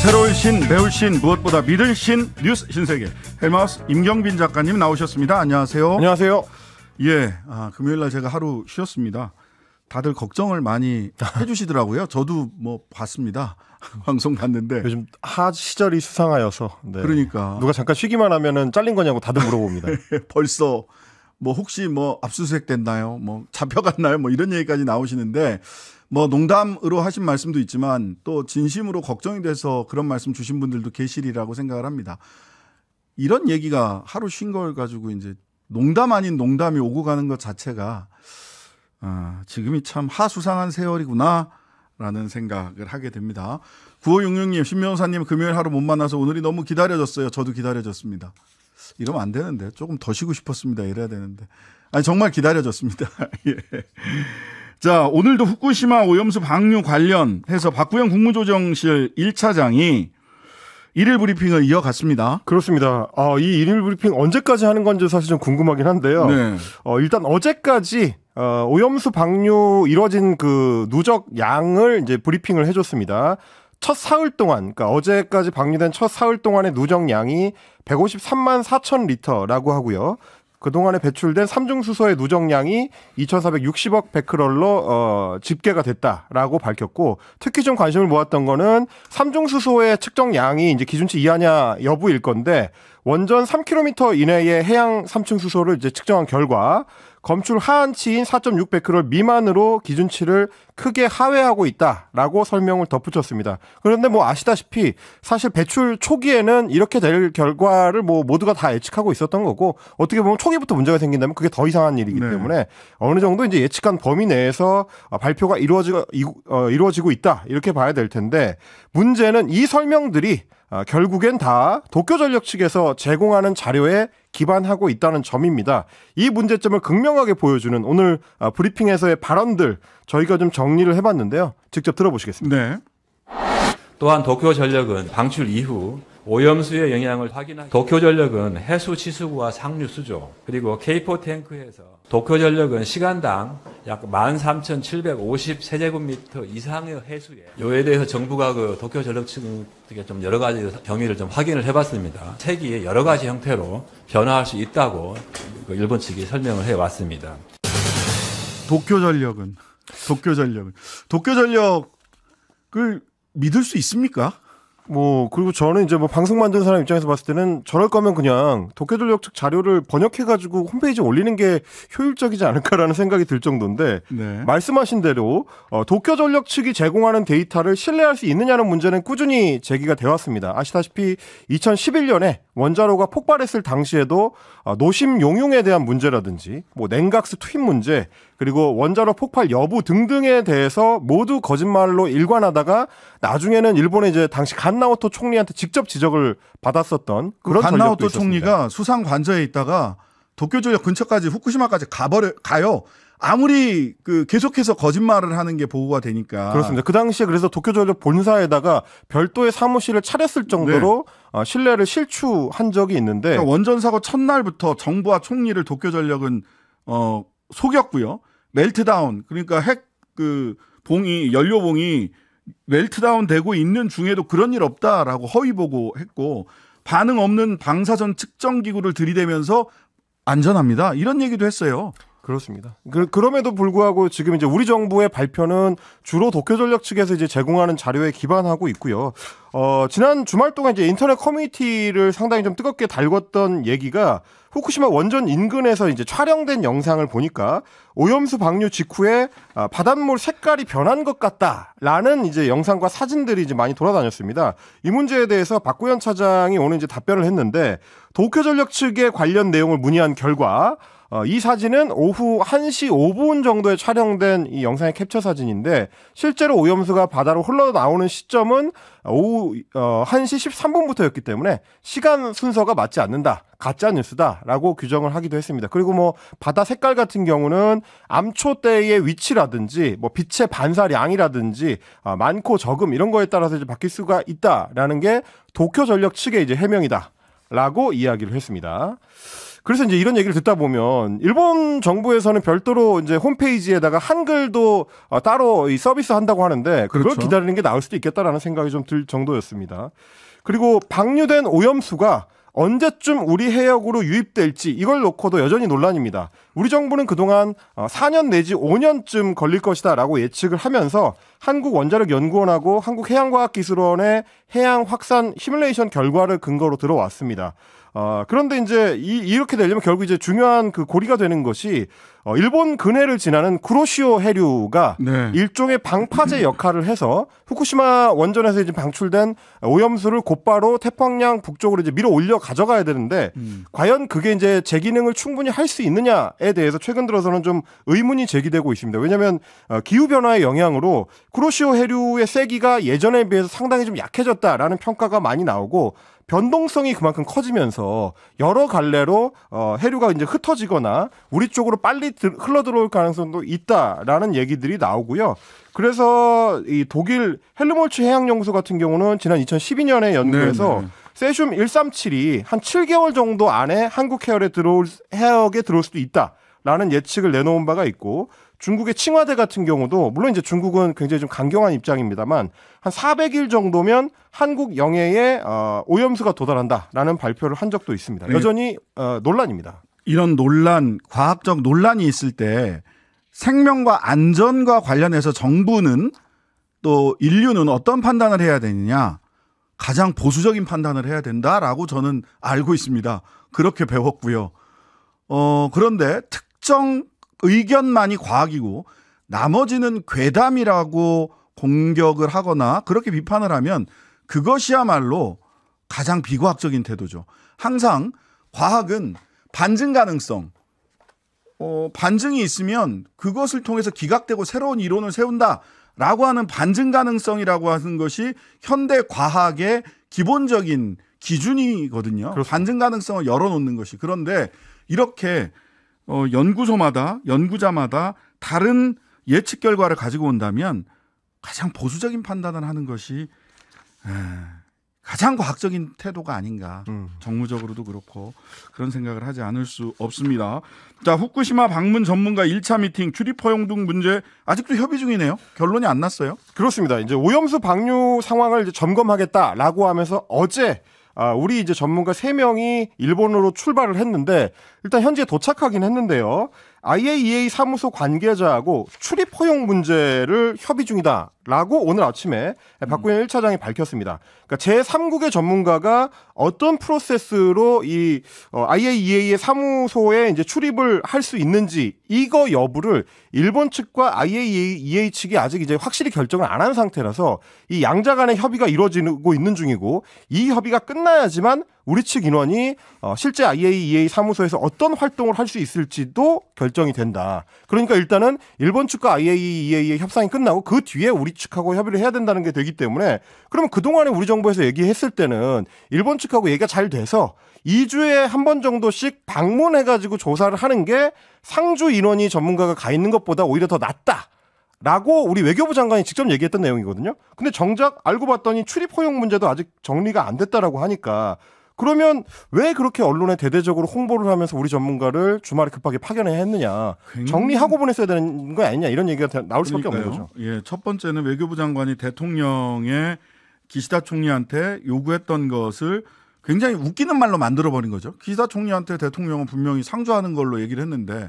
새로운 신, 배울 신, 무엇보다 믿을 신, 뉴스 신세계 헬마우스 임경빈 작가님 나오셨습니다. 안녕하세요. 안녕하세요. 예, 금요일날 제가 하루 쉬었습니다. 다들 걱정을 많이 해주시더라고요. 저도 뭐 봤습니다. 방송 봤는데 요즘 하 시절이 수상하여서 네. 그러니까 누가 잠깐 쉬기만 하면은 잘린 거냐고 다들 물어봅니다. 벌써 뭐 혹시 뭐 압수수색 됐나요? 뭐 잡혀갔나요? 뭐 이런 얘기까지 나오시는데 뭐 농담으로 하신 말씀도 있지만 또 진심으로 걱정이 돼서 그런 말씀 주신 분들도 계시리라고 생각을 합니다. 이런 얘기가 하루 쉰 걸 가지고 이제 농담 아닌 농담이 오고 가는 것 자체가 지금이 참 하수상한 세월이구나라는 생각을 하게 됩니다. 9566님, 신명사님 금요일 하루 못 만나서 오늘이 너무 기다려졌어요. 저도 기다려졌습니다. 이러면 안 되는데 조금 더 쉬고 싶었습니다. 이래야 되는데 아니 정말 기다려졌습니다. 예. 자, 오늘도 후쿠시마 오염수 방류 관련해서 박구영 국무조정실 1차장이 일일 브리핑을 이어갔습니다. 그렇습니다. 이 일일 브리핑 언제까지 하는 건지 사실 좀 궁금하긴 한데요. 네. 일단 어제까지 오염수 방류 이뤄진 그 누적 양을 이제 브리핑을 해줬습니다. 첫 사흘 동안, 그러니까 어제까지 방류된 첫 사흘 동안의 누적량이 153만 4천 리터라고 하고요. 그동안에 배출된 삼중수소의 누적량이 2,460억 베크럴로 집계가 됐다라고 밝혔고, 특히 좀 관심을 모았던 거는 삼중수소의 측정량이 이제 기준치 이하냐 여부일 건데, 원전 3km 이내의 해양 삼중수소를 이제 측정한 결과 검출 하한치인 4.6 베크럴 미만으로 기준치를 크게 하회하고 있다라고 설명을 덧붙였습니다. 그런데 뭐 아시다시피 사실 배출 초기에는 이렇게 될 결과를 뭐 모두가 다 예측하고 있었던 거고, 어떻게 보면 초기부터 문제가 생긴다면 그게 더 이상한 일이기 때문에 어느 정도 이제 예측한 범위 내에서 발표가 이루어지고 있다 이렇게 봐야 될 텐데, 문제는 이 설명들이 결국엔 다 도쿄전력 측에서 제공하는 자료에 기반하고 있다는 점입니다. 이 문제점을 극명하게 보여주는 오늘 브리핑에서의 발언들 저희가 좀 정리를 해봤는데요. 직접 들어보시겠습니다. 네. 또한 도쿄전력은 방출 이후 오염수의 영향을 확인하기 도쿄전력은 해수 치수구와 상류 수조 그리고 K4 탱크에서 도쿄전력은 시간당 약 13,750세제곱미터 이상의 해수에 이에 대해서 정부가 그 도쿄전력 측에 좀 여러 가지 경위를 좀 확인을 해봤습니다. 색이 여러 가지 형태로 변화할 수 있다고 그 일본 측이 설명을 해왔습니다. 도쿄전력을 믿을 수 있습니까? 그리고 저는 이제 방송 만드는 사람 입장에서 봤을 때는 저럴 거면 그냥 도쿄전력 측 자료를 번역해가지고 홈페이지에 올리는 게 효율적이지 않을까라는 생각이 들 정도인데, 네. 말씀하신 대로 도쿄전력 측이 제공하는 데이터를 신뢰할 수 있느냐는 문제는 꾸준히 제기가 되어 왔습니다. 아시다시피 2011년에 원자로가 폭발했을 당시에도 노심 용융에 대한 문제라든지 냉각수 투입 문제, 그리고 원자로 폭발 여부 등등에 대해서 모두 거짓말로 일관하다가 나중에는 일본의 이제 당시 간나오토 총리한테 직접 지적을 받았었던 그런 간나오토 전력도 총리가 수상 관저에 있다가 도쿄전력 근처까지 후쿠시마까지 가요. 아무리 계속해서 거짓말을 하는 게 보고가 되니까. 그렇습니다. 그 당시에 그래서 도쿄전력 본사에다가 별도의 사무실을 차렸을 정도로 네. 신뢰를 실추한 적이 있는데, 그러니까 원전 사고 첫날부터 정부와 총리를 도쿄전력은 속였고요. 멜트다운, 그러니까 연료봉이 멜트다운 되고 있는 중에도 그런 일 없다라고 허위 보고했고, 반응 없는 방사선 측정 기구를 들이대면서 안전합니다 이런 얘기도 했어요. 그렇습니다. 그럼에도 불구하고 지금 이제 우리 정부의 발표는 주로 도쿄전력 측에서 이제 제공하는 자료에 기반하고 있고요. 지난 주말 동안 이제 인터넷 커뮤니티를 상당히 좀 뜨겁게 달궜던 얘기가, 후쿠시마 원전 인근에서 이제 촬영된 영상을 보니까 오염수 방류 직후에 바닷물 색깔이 변한 것 같다라는 이제 영상과 사진들이 이제 많이 돌아다녔습니다. 이 문제에 대해서 박구현 차장이 오늘 이제 답변을 했는데, 도쿄전력 측의 관련 내용을 문의한 결과 이 사진은 오후 1시 5분 정도에 촬영된 이 영상의 캡처 사진인데, 실제로 오염수가 바다로 흘러나오는 시점은 오후 1시 13분부터였기 때문에 시간 순서가 맞지 않는다, 가짜 뉴스다라고 규정을 하기도 했습니다. 그리고 바다 색깔 같은 경우는 암초 때의 위치라든지 빛의 반사량이라든지 많고 적음 이런 거에 따라서 이제 바뀔 수가 있다라는 게 도쿄전력 측의 이제 해명이다라고 이야기를 했습니다. 그래서 이제 이런 얘기를 듣다 보면 일본 정부에서는 별도로 이제 홈페이지에다가 한글도 따로 이 서비스 한다고 하는데 그걸 그렇죠. 기다리는 게 나을 수도 있겠다라는 생각이 좀 들 정도였습니다. 그리고 방류된 오염수가 언제쯤 우리 해역으로 유입될지 이걸 놓고도 여전히 논란입니다. 우리 정부는 그동안 4년 내지 5년쯤 걸릴 것이다라고 예측을 하면서 한국원자력연구원하고 한국해양과학기술원의 해양 확산 시뮬레이션 결과를 근거로 들어왔습니다. 그런데 이제 이렇게 되려면 결국 이제 중요한 그 고리가 되는 것이 일본 근해를 지나는 쿠로시오 해류가 네. 일종의 방파제 역할을 해서 후쿠시마 원전에서 이제 방출된 오염수를 곧바로 태평양 북쪽으로 이제 밀어 올려 가져가야 되는데 과연 그게 이제 제 기능을 충분히 할 수 있느냐에 대해서 최근 들어서는 좀 의문이 제기되고 있습니다. 왜냐하면 기후 변화의 영향으로 쿠로시오 해류의 세기가 예전에 비해서 상당히 좀 약해졌다라는 평가가 많이 나오고 변동성이 그만큼 커지면서 여러 갈래로 해류가 이제 흩어지거나 우리 쪽으로 빨리 흘러 들어올 가능성도 있다라는 얘기들이 나오고요. 그래서 이 독일 헬르몰츠 해양연구소 같은 경우는 지난 2012년에 연구해서 네. 세슘 137이 한 7개월 정도 안에 한국 해역에 들어올 수도 있다라는 예측을 내놓은 바가 있고 중국의 칭화대 같은 경우도 물론 이제 중국은 굉장히 좀 강경한 입장입니다만 한 400일 정도면 한국 영해에 오염수가 도달한다라는 발표를 한 적도 있습니다. 여전히 논란입니다. 이런 논란, 과학적 논란이 있을 때 생명과 안전과 관련해서 정부는 또 인류는 어떤 판단을 해야 되느냐? 가장 보수적인 판단을 해야 된다라고 저는 알고 있습니다. 그렇게 배웠고요. 그런데 특정 의견만이 과학이고 나머지는 괴담이라고 공격을 하거나 그렇게 비판을 하면 그것이야말로 가장 비과학적인 태도죠. 항상 과학은 반증 가능성, 반증이 있으면 그것을 통해서 기각되고 새로운 이론을 세운다라고 하는 반증 가능성이라고 하는 것이 현대 과학의 기본적인 기준이거든요. 그렇습니다. 반증 가능성을 열어놓는 것이. 그런데 이렇게 연구소마다 연구자마다 다른 예측 결과를 가지고 온다면 가장 보수적인 판단을 하는 것이 가장 과학적인 태도가 아닌가. 정무적으로도 그렇고 그런 생각을 하지 않을 수 없습니다. 자, 후쿠시마 방문 전문가 1차 미팅 출입 허용 등 문제 아직도 협의 중이네요. 결론이 안 났어요. 그렇습니다. 이제 오염수 방류 상황을 이제 점검하겠다라고 하면서 어제 우리 이제 전문가 3명이 일본으로 출발을 했는데 일단 현지에 도착하긴 했는데요. IAEA 사무소 관계자하고 출입 허용 문제를 협의 중이다라고 오늘 아침에 박구현 1차장이 밝혔습니다. 그러니까 제3국의 전문가가 어떤 프로세스로 이 IAEA의 사무소에 이제 출입을 할 수 있는지 이거 여부를 일본 측과 IAEA 측이 아직 이제 확실히 결정을 안 한 상태라서 이 양자 간의 협의가 이루어지고 있는 중이고 이 협의가 끝나야지만 우리 측 인원이 실제 IAEA 사무소에서 어떤 활동을 할 수 있을지도 결정이 된다. 그러니까 일단은 일본 측과 IAEA의 협상이 끝나고 그 뒤에 우리 측하고 협의를 해야 된다는 게 되기 때문에 그러면 그동안에 우리 정부에서 얘기했을 때는 일본 측하고 얘기가 잘 돼서 2주에 한 번 정도씩 방문해가지고 조사를 하는 게 상주 인원이 전문가가 가 있는 것보다 오히려 더 낫다. 라고 우리 외교부 장관이 직접 얘기했던 내용이거든요. 근데 정작 알고 봤더니 출입 허용 문제도 아직 정리가 안 됐다라고 하니까 그러면 왜 그렇게 언론에 대대적으로 홍보를 하면서 우리 전문가를 주말에 급하게 파견해야 했느냐. 정리하고 보냈어야 되는 거 아니냐 이런 얘기가 나올 수밖에 없는 거죠. 예, 첫 번째는 외교부 장관이 대통령의 기시다 총리한테 요구했던 것을 굉장히 웃기는 말로 만들어버린 거죠. 기시다 총리한테 대통령은 분명히 상주하는 걸로 얘기를 했는데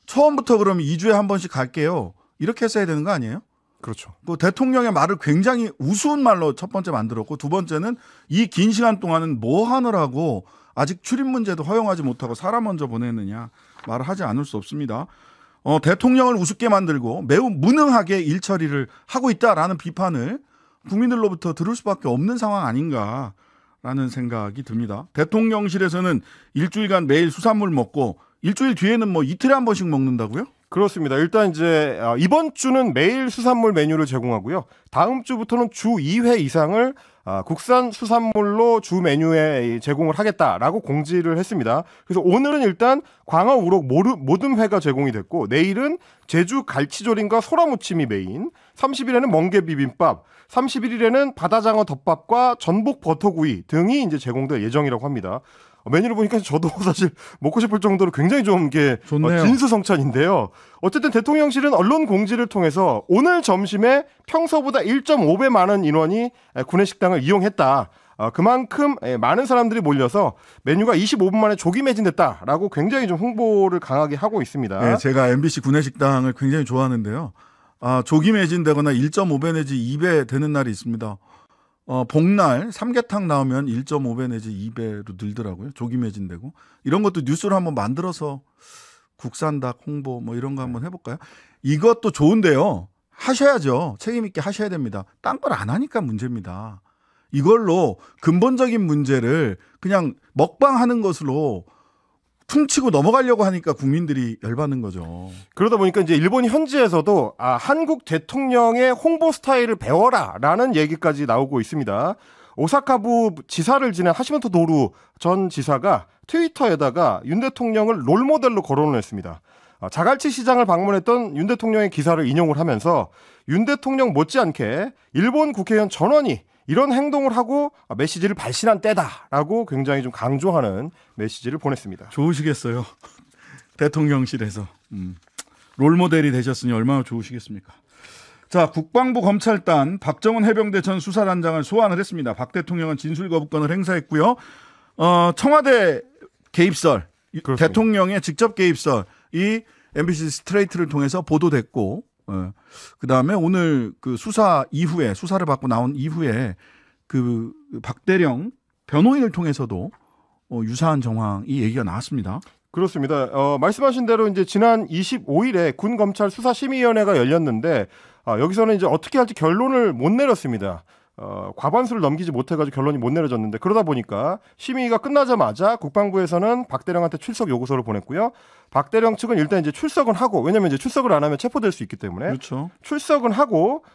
처음부터 그러면 2주에 한 번씩 갈게요. 이렇게 했어야 되는 거 아니에요? 그렇죠. 또 대통령의 말을 굉장히 우스운 말로 첫 번째 만들었고 두 번째는 이 긴 시간 동안은 뭐 하느라고 아직 출입 문제도 허용하지 못하고 사람 먼저 보냈느냐 말을 하지 않을 수 없습니다. 대통령을 우습게 만들고 매우 무능하게 일 처리를 하고 있다라는 비판을 국민들로부터 들을 수밖에 없는 상황 아닌가라는 생각이 듭니다. 대통령실에서는 일주일간 매일 수산물 먹고 일주일 뒤에는 뭐 이틀에 한 번씩 먹는다고요? 그렇습니다. 일단 이제 이번 주는 매일 수산물 메뉴를 제공하고요. 다음 주부터는 주 2회 이상을 국산 수산물로 주 메뉴에 제공을 하겠다라고 공지를 했습니다. 그래서 오늘은 일단 광어 우럭 모듬회가 제공이 됐고 내일은 제주 갈치조림과 소라무침이 메인, 30일에는 멍게 비빔밥, 31일에는 바다장어 덮밥과 전복 버터구이 등이 이제 제공될 예정이라고 합니다. 메뉴를 보니까 저도 사실 먹고 싶을 정도로 굉장히 좀 이게 좋네요. 진수성찬인데요. 어쨌든 대통령실은 언론 공지를 통해서 오늘 점심에 평소보다 1.5배 많은 인원이 구내식당을 이용했다. 그만큼 많은 사람들이 몰려서 메뉴가 25분 만에 조기 매진됐다라고 굉장히 좀 홍보를 강하게 하고 있습니다. 네, 제가 MBC 구내식당을 굉장히 좋아하는데요. 조기 매진되거나 1.5배 내지 2배 되는 날이 있습니다. 복날 삼계탕 나오면 1.5배 내지 2배로 늘더라고요. 조기 매진되고. 이런 것도 뉴스로 한번 만들어서 국산닭 홍보 뭐 이런 거 한번 해볼까요? 이것도 좋은데요. 하셔야죠. 책임 있게 하셔야 됩니다. 딴 걸 안 하니까 문제입니다. 이걸로 근본적인 문제를 그냥 먹방하는 것으로 퉁치고 넘어가려고 하니까 국민들이 열받는 거죠. 그러다 보니까 이제 일본 현지에서도 한국 대통령의 홍보 스타일을 배워라라는 얘기까지 나오고 있습니다. 오사카부 지사를 지낸 하시모토 도루 전 지사가 트위터에다가 윤 대통령을 롤모델로 거론을 했습니다. 자갈치 시장을 방문했던 윤 대통령의 기사를 인용을 하면서 윤 대통령 못지않게 일본 국회의원 전원이 이런 행동을 하고 메시지를 발신한 때다라고 굉장히 좀 강조하는 메시지를 보냈습니다. 좋으시겠어요. 대통령실에서. 롤모델이 되셨으니 얼마나 좋으시겠습니까. 자, 국방부 검찰단 박정훈 해병대 전 수사단장을 소환을 했습니다. 박 대통령은 진술 거부권을 행사했고요. 청와대 개입설, 그렇습니다. 대통령의 직접 개입설이 MBC 스트레이트를 통해서 보도됐고, 그다음에 오늘 그 수사 이후에 수사를 받고 나온 이후에 그 박대령 변호인을 통해서도 유사한 정황이 얘기가 나왔습니다. 그렇습니다. 말씀하신 대로 이제 지난 25일에 군 검찰 수사심의위원회가 열렸는데 여기서는 이제 어떻게 할지 결론을 못 내렸습니다. 과반수를 넘기지 못해가지고 결론이 못 내려졌는데 그러다 보니까 심의가 끝나자마자 국방부에서는 박대령한테 출석 요구서를 보냈고요. 박대령 측은 일단 이제 출석은 하고 왜냐면 이제 출석을 안 하면 체포될 수 있기 때문에 그렇죠. 출석은 하고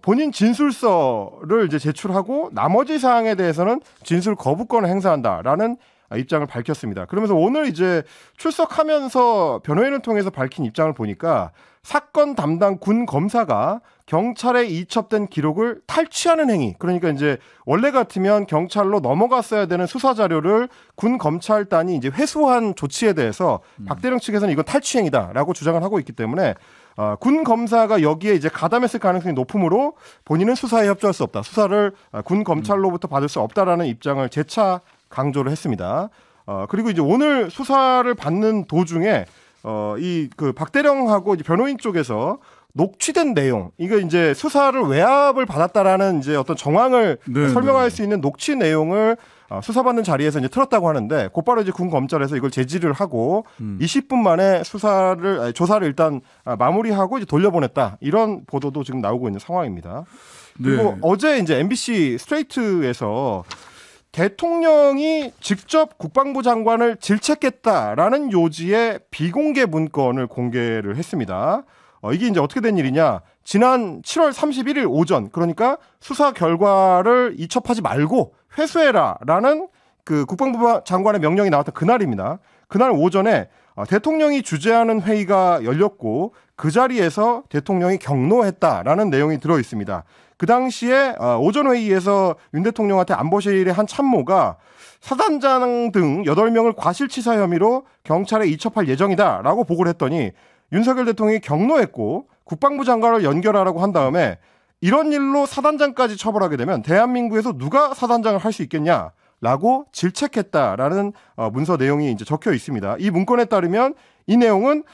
본인 진술서를 이제 제출하고 나머지 사항에 대해서는 진술 거부권을 행사한다라는 입장을 밝혔습니다. 그러면서 오늘 이제 출석하면서 변호인을 통해서 밝힌 입장을 보니까 사건 담당 군 검사가 경찰에 이첩된 기록을 탈취하는 행위. 그러니까 이제 원래 같으면 경찰로 넘어갔어야 되는 수사 자료를 군 검찰단이 이제 회수한 조치에 대해서 박대령 측에서는 이건 탈취 행위다라고 주장을 하고 있기 때문에 군 검사가 여기에 이제 가담했을 가능성이 높으므로 본인은 수사에 협조할 수 없다. 수사를 군 검찰로부터 받을 수 없다라는 입장을 재차 강조를 했습니다. 그리고 이제 오늘 수사를 받는 도중에 이 그 박대령하고 이제 변호인 쪽에서 녹취된 내용, 이거 이제 수사를 외압을 받았다라는 이제 어떤 정황을 설명할 수 있는 녹취 내용을 수사받는 자리에서 이제 틀었다고 하는데 곧바로 이제 군 검찰에서 이걸 제지를 하고 20분 만에 조사를 일단 마무리하고 이제 돌려보냈다, 이런 보도도 지금 나오고 있는 상황입니다. 그리고 어제 이제 MBC 스트레이트에서 대통령이 직접 국방부 장관을 질책했다라는 요지의 비공개 문건을 공개를 했습니다. 이게 이제 어떻게 된 일이냐? 지난 7월 31일 오전, 그러니까 수사 결과를 이첩하지 말고 회수해라라는 그 국방부 장관의 명령이 나왔던 그날입니다. 그날 오전에 대통령이 주재하는 회의가 열렸고 그 자리에서 대통령이 경로했다라는 내용이 들어 있습니다. 그 당시에 오전 회의에서 윤 대통령한테 안보실의 한 참모가 사단장 등 8명을 과실치사 혐의로 경찰에 이첩할 예정이다라고 보고를 했더니 윤석열 대통령이 경로했고 국방부 장관을 연결하라고 한 다음에 이런 일로 사단장까지 처벌하게 되면 대한민국에서 누가 사단장을 할 수 있겠냐라고 질책했다라는 문서 내용이 이제 적혀 있습니다. 이 문건에 따르면 이 내용은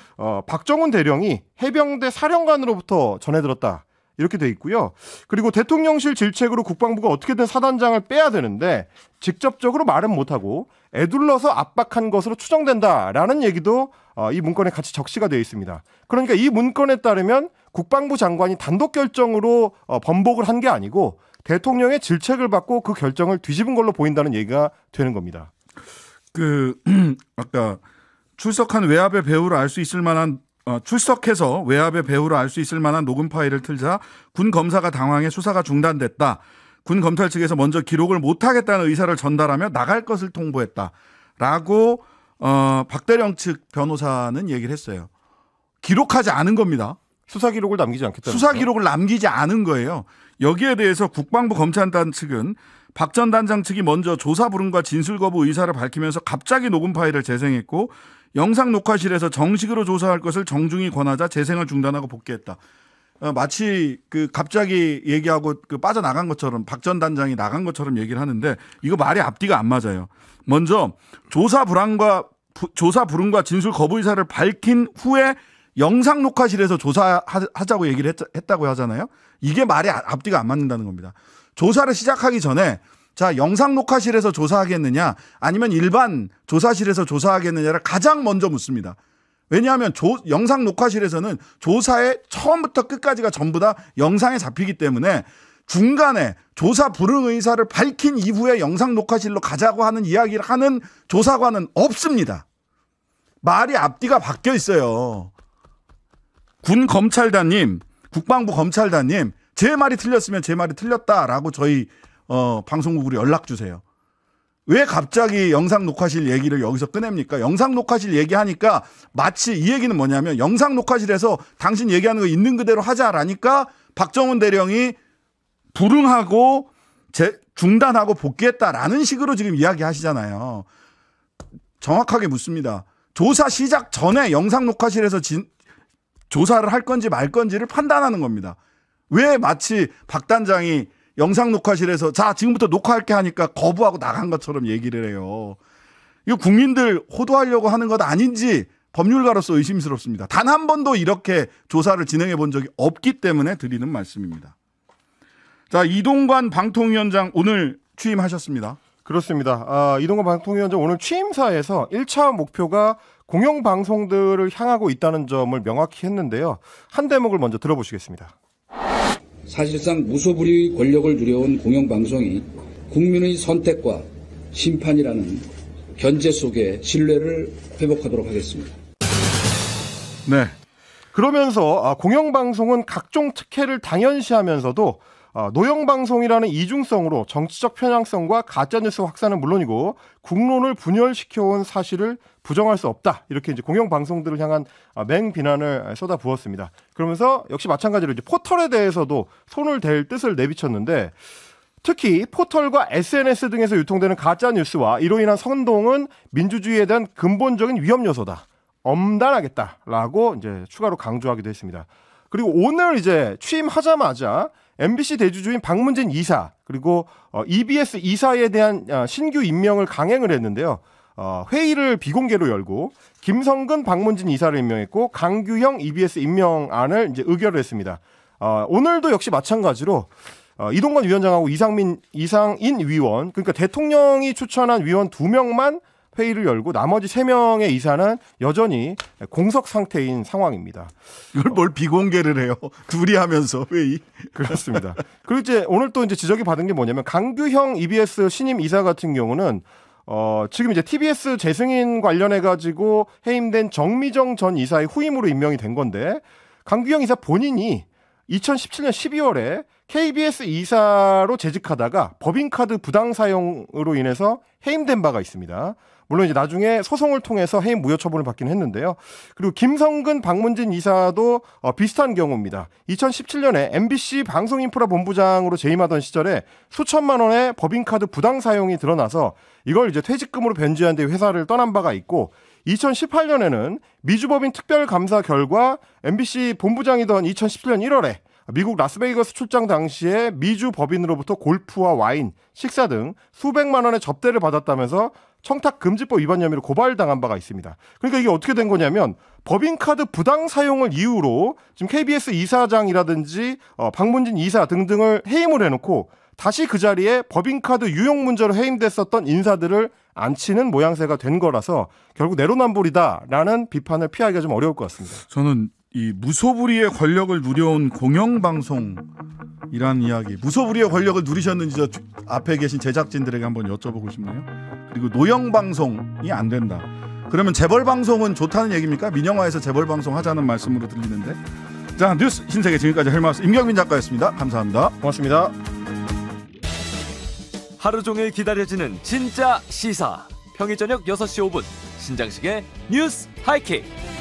박정훈 대령이 해병대 사령관으로부터 전해들었다, 이렇게 돼 있고요. 그리고 대통령실 질책으로 국방부가 어떻게든 사단장을 빼야 되는데 직접적으로 말은 못하고 애둘러서 압박한 것으로 추정된다라는 얘기도 이 문건에 같이 적시가 되어 있습니다. 그러니까 이 문건에 따르면 국방부 장관이 단독 결정으로 번복을 한 게 아니고 대통령의 질책을 받고 그 결정을 뒤집은 걸로 보인다는 얘기가 되는 겁니다. 아까 출석한 외압의 배후를 알 수 있을 만한 출석해서 외압의 배후를 알 수 있을 만한 녹음 파일을 틀자 군 검사가 당황해 수사가 중단됐다. 군 검찰 측에서 먼저 기록을 못하겠다는 의사를 전달하며 나갈 것을 통보했다라고 박대령 측 변호사는 얘기를 했어요. 기록하지 않은 겁니다. 수사 기록을 남기지 않겠다. 수사 기록을 남기지 않은 거예요. 여기에 대해서 국방부 검찰단 측은 박 전 단장 측이 먼저 조사 불응과 진술 거부 의사를 밝히면서 갑자기 녹음 파일을 재생했고 영상 녹화실에서 정식으로 조사할 것을 정중히 권하자 재생을 중단하고 복귀했다. 마치 그 갑자기 얘기하고 그 빠져나간 것처럼 박 전 단장이 나간 것처럼 얘기를 하는데 이거 말이 앞뒤가 안 맞아요. 먼저 조사 불응과 진술 거부 의사를 밝힌 후에 영상 녹화실에서 조사하자고 얘기를 했다고 하잖아요. 이게 말이 앞뒤가 안 맞는다는 겁니다. 조사를 시작하기 전에 자, 영상 녹화실에서 조사하겠느냐 아니면 일반 조사실에서 조사하겠느냐를 가장 먼저 묻습니다. 왜냐하면 영상 녹화실에서는 조사의 처음부터 끝까지가 전부 다 영상에 잡히기 때문에 중간에 조사 불응 의사를 밝힌 이후에 영상 녹화실로 가자고 하는 이야기를 하는 조사관은 없습니다. 말이 앞뒤가 바뀌어 있어요. 군 검찰단님, 국방부 검찰단님, 제 말이 틀렸으면 제 말이 틀렸다라고 저희 방송국으로 연락 주세요. 왜 갑자기 영상 녹화실 얘기를 여기서 꺼냅니까? 영상 녹화실 얘기하니까 마치 이 얘기는 뭐냐면 영상 녹화실에서 당신 얘기하는 거 있는 그대로 하자라니까 박정훈 대령이 불응하고 중단하고 복귀했다라는 식으로 지금 이야기하시잖아요. 정확하게 묻습니다. 조사 시작 전에 영상 녹화실에서 조사를 할 건지 말 건지를 판단하는 겁니다. 왜 마치 박 단장이 영상 녹화실에서 자 지금부터 녹화할게 하니까 거부하고 나간 것처럼 얘기를 해요. 이거 국민들 호도하려고 하는 것 아닌지 법률가로서 의심스럽습니다. 단 한 번도 이렇게 조사를 진행해 본 적이 없기 때문에 드리는 말씀입니다. 자, 이동관 방통위원장 오늘 취임하셨습니다. 그렇습니다. 이동관 방통위원장 오늘 취임사에서 1차 목표가 공영방송들을 향하고 있다는 점을 명확히 했는데요. 한 대목을 먼저 들어보시겠습니다. 사실상 무소불위 권력을 누려온 공영방송이 국민의 선택과 심판이라는 견제 속에 신뢰를 회복하도록 하겠습니다. 네. 그러면서 공영방송은 각종 특혜를 당연시하면서도 노영방송이라는 이중성으로 정치적 편향성과 가짜뉴스 확산은 물론이고 국론을 분열시켜온 사실을 부정할 수 없다. 이렇게 이제 공영방송들을 향한 맹비난을 쏟아부었습니다. 그러면서 역시 마찬가지로 이제 포털에 대해서도 손을 댈 뜻을 내비쳤는데 특히 포털과 SNS 등에서 유통되는 가짜뉴스와 이로 인한 선동은 민주주의에 대한 근본적인 위험 요소다. 엄단하겠다라고 이제 추가로 강조하기도 했습니다. 그리고 오늘 이제 취임하자마자 MBC 대주주인 박문진 이사 그리고 EBS 이사에 대한 신규 임명을 강행을 했는데요. 회의를 비공개로 열고 김성근 박문진 이사를 임명했고 강규형 EBS 임명안을 이제 의결을 했습니다. 오늘도 역시 마찬가지로 이동관 위원장하고 이상인 위원 그러니까 대통령이 추천한 위원 2명만 회의를 열고 나머지 3명의 이사는 여전히 공석 상태인 상황입니다. 이걸 뭘 비공개를 해요? 둘이 하면서 회의. 그렇습니다. 그리고 이제 오늘 또 이제 지적이 받은 게 뭐냐면 강규형 EBS 신임 이사 같은 경우는 지금 이제 TBS 재승인 관련해 가지고 해임된 정미정 전 이사의 후임으로 임명이 된 건데 강규형 이사 본인이 2017년 12월에 KBS 이사로 재직하다가 법인카드 부당 사용으로 인해서 해임된 바가 있습니다. 물론 이제 나중에 소송을 통해서 해임 무효 처분을 받긴 했는데요. 그리고 김성근 박문진 이사도 비슷한 경우입니다. 2017년에 MBC 방송인프라본부장으로 재임하던 시절에 수천만 원의 법인카드 부당 사용이 드러나서 이걸 이제 퇴직금으로 변제한 데 회사를 떠난 바가 있고 2018년에는 미주법인 특별감사 결과 MBC 본부장이던 2017년 1월에 미국 라스베이거스 출장 당시에 미주 법인으로부터 골프와 와인, 식사 등 수백만 원의 접대를 받았다면서 청탁금지법 위반 혐의로 고발당한 바가 있습니다. 그러니까 이게 어떻게 된 거냐면 법인카드 부당 사용을 이유로 지금 KBS 이사장이라든지 박문진 이사 등등을 해임을 해놓고 다시 그 자리에 법인카드 유용 문제로 해임됐었던 인사들을 앉히는 모양새가 된 거라서 결국 내로남불이다라는 비판을 피하기가 좀 어려울 것 같습니다. 저는 이 무소불위의 권력을 누려온 공영방송이란 이야기, 무소불위의 권력을 누리셨는지 저 앞에 계신 제작진들에게 한번 여쭤보고 싶네요. 그리고 노영방송이 안 된다. 그러면 재벌방송은 좋다는 얘기입니까? 민영화에서 재벌방송 하자는 말씀으로 들리는데. 자, 뉴스 신세계 지금까지 헬마우스 임경민 작가였습니다. 감사합니다. 고맙습니다. 하루 종일 기다려지는 진짜 시사. 평일 저녁 6시 5분 신장식의 뉴스 하이킥.